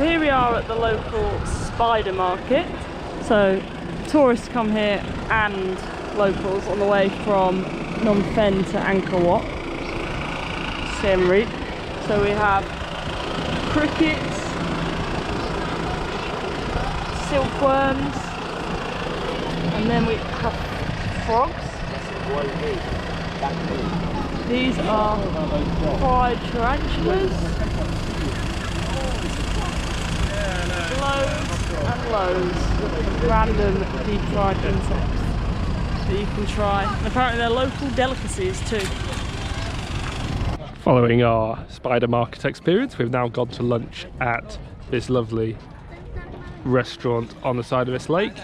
here we are at the local spider market. So tourists come here and locals on the way from Phnom Penh to Angkor Wat, Siem Reap. So we have crickets, silkworms, and then we have frogs. These are fried tarantulas. Loads and loads of random deep fried insects that you can try. And apparently they're local delicacies too. Following our spider market experience, we've now gone to lunch at this lovely restaurant on the side of this lake.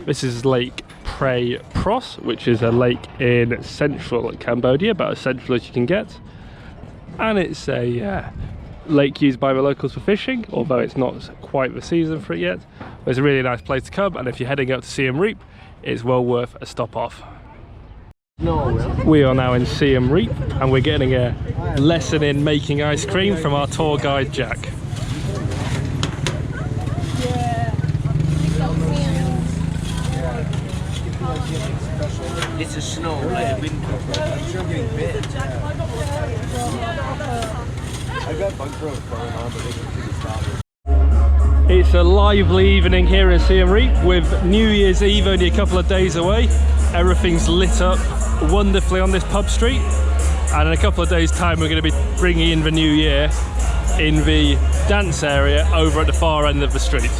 This is Lake Prey Pros, which is a lake in central Cambodia, about as central as you can get. And it's a lake used by the locals for fishing, although it's not quite the season for it yet. But it's a really nice place to come, and if you're heading up to Siem Reap, it's well worth a stop off. We are now in Siem Reap, and we're getting a lesson in making ice cream from our tour guide Jack. It's a snow, like a winter. I'm sure I'm getting bit. I got bug growth going on, but they can see the stop. It's a lively evening here in Siem Reap with New Year's Eve only a couple of days away. Everything's lit up wonderfully on this pub street, and in a couple of days time we're going to be bringing in the new year in the dance area over at the far end of the street.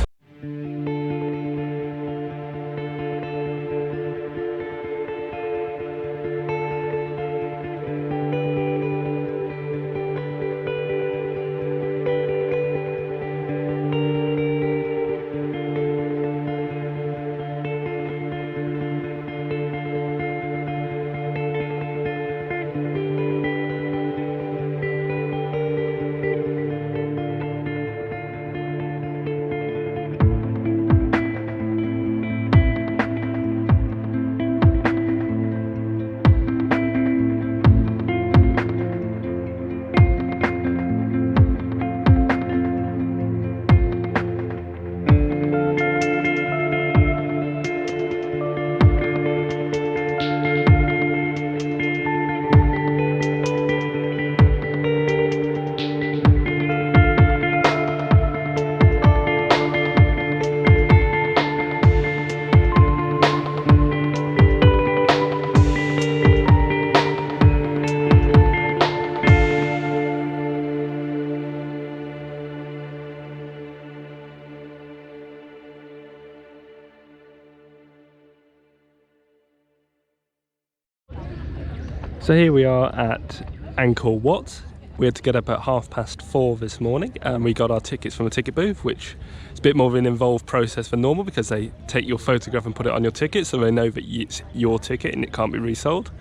So here we are at Angkor Wat. We had to get up at 4:30 this morning, and we got our tickets from a ticket booth, which is a bit more of an involved process than normal because they take your photograph and put it on your ticket so they know that it's your ticket and it can't be resold.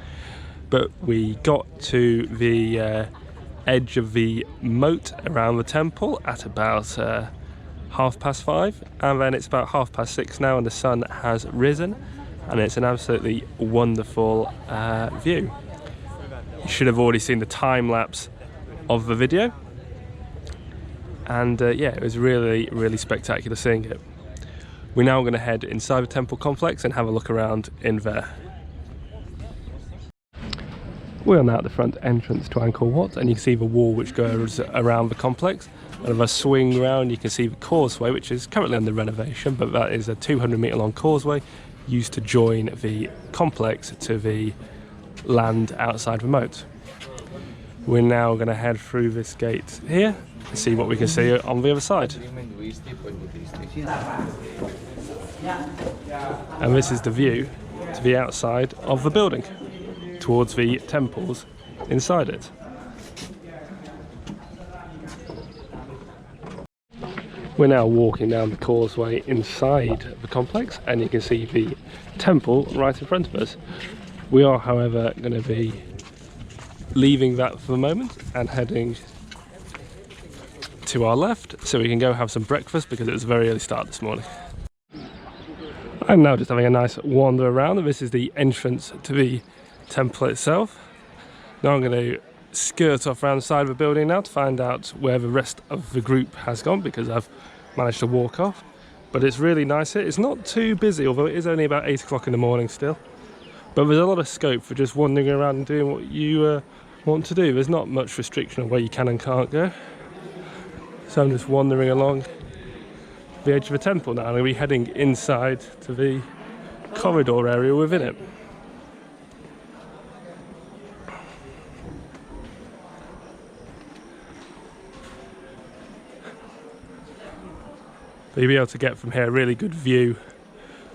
But we got to the edge of the moat around the temple at about 5:30, and then it's about 6:30 now and the sun has risen, and it's an absolutely wonderful view. You should have already seen the time lapse of the video, and yeah, it was really spectacular seeing it. We're now going to head inside the temple complex and have a look around in there. We are now at the front entrance to Angkor Wat, and you can see the wall which goes around the complex. And if I swing around, you can see the causeway, which is currently under renovation, but that is a 200-metre long causeway used to join the complex to the land outside the moat. We're now going to head through this gate here and see what we can see on the other side. And this is the view to the outside of the building, towards the temples inside it. We're now walking down the causeway inside the complex, and you can see the temple right in front of us. We are, however, going to be leaving that for the moment and heading to our left so we can go have some breakfast because it was a very early start this morning. I'm now just having a nice wander around, and this is the entrance to the temple itself. Now I'm going to skirt off around the side of the building now to find out where the rest of the group has gone, because I've managed to walk off. But it's really nice here. It's not too busy, although it is only about 8 o'clock in the morning still. But there's a lot of scope for just wandering around and doing what you want to do. There's not much restriction on where you can and can't go. So I'm just wandering along the edge of the temple now, and I'll be heading inside to the corridor area within it. You'll be able to get from here a really good view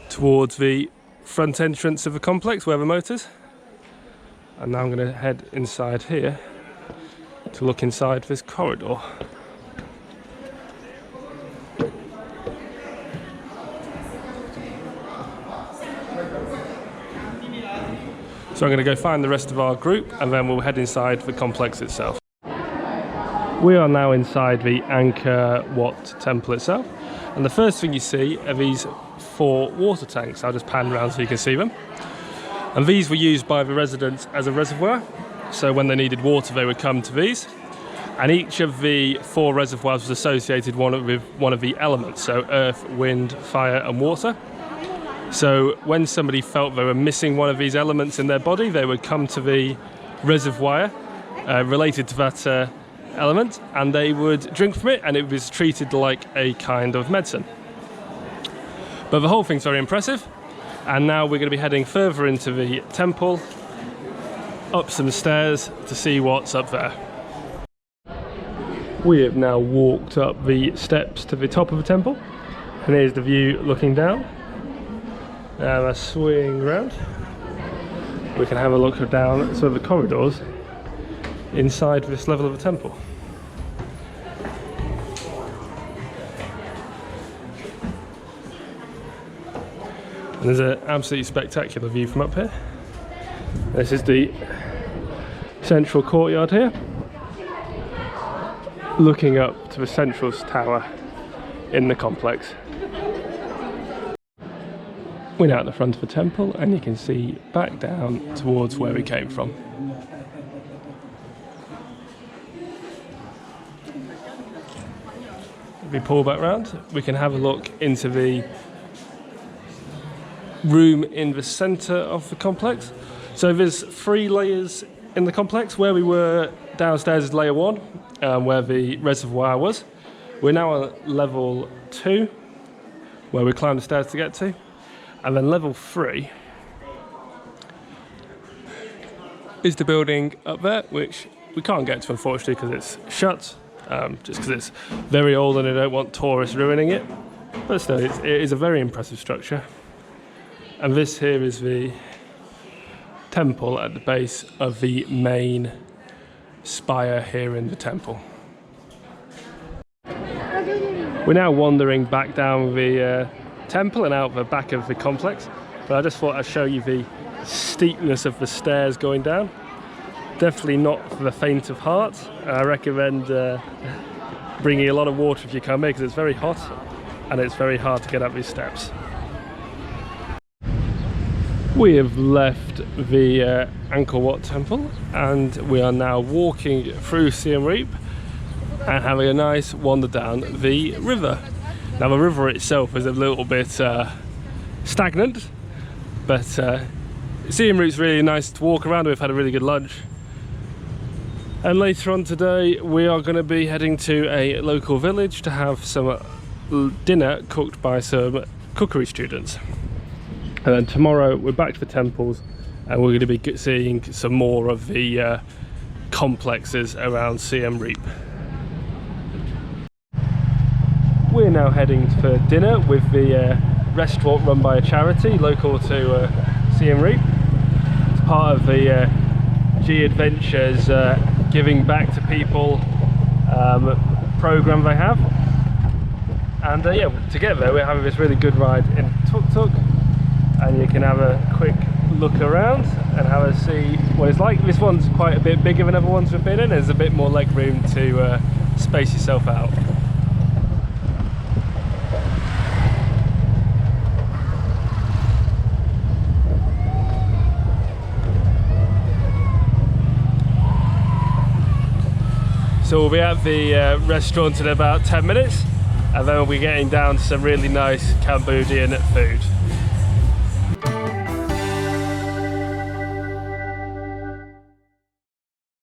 towards the front entrance of the complex where the moat is. And now I'm going to head inside here to look inside this corridor. So I'm going to go find the rest of our group and then we'll head inside the complex itself. We are now inside the Angkor Wat temple itself. And the first thing you see are these 4 water tanks. I'll just pan around so you can see them. And these were used by the residents as a reservoir. So when they needed water, they would come to these. And each of the 4 reservoirs was associated with one of the elements. So earth, wind, fire and water. So when somebody felt they were missing one of these elements in their body, they would come to the reservoir related to that element, and they would drink from it, and it was treated like a kind of medicine. But the whole thing's very impressive, and now we're going to be heading further into the temple, up some stairs to see what's up there. We have now walked up the steps to the top of the temple, and here's the view looking down. Now a swing round. We can have a look down some of the corridors inside this level of the temple. And there's an absolutely spectacular view from up here. This is the central courtyard here, looking up to the central tower in the complex. We're now at the front of the temple and you can see back down towards where we came from. If we pull back round, we can have a look into the room in the centre of the complex. So there's 3 layers in the complex. Where we were downstairs is layer 1, where the reservoir was. We're now at level 2, where we climbed the stairs to get to. And then level 3 is the building up there, which we can't get to unfortunately because it's shut, just because it's very old and I don't want tourists ruining it. But still, it is a very impressive structure. And this here is the temple at the base of the main spire here in the temple. We're now wandering back down the temple and out the back of the complex, but I just thought I'd show you the steepness of the stairs going down. Definitely not for the faint of heart. I recommend bringing a lot of water if you come here because it's very hot and it's very hard to get up these steps. We have left the Angkor Wat temple and we are now walking through Siem Reap and having a nice wander down the river. Now the river itself is a little bit stagnant, but Siem Reap's really nice to walk around. We've had a really good lunch. And later on today we are going to be heading to a local village to have some dinner cooked by some cookery students. And then tomorrow we're back to the temples and we're going to be seeing some more of the complexes around Siem Reap. We're now heading for dinner with the restaurant run by a charity local to Siem Reap. It's part of the G Adventures Giving Back to People program they have. And yeah, to get there we're having this really good ride in tuk-tuk, and you can have a quick look around and have a see what it's like. This one's quite a bit bigger than other ones we've been in. There's a bit more leg room to space yourself out. So we'll be at the restaurant in about 10 minutes and then we'll be getting down to some really nice Cambodian food.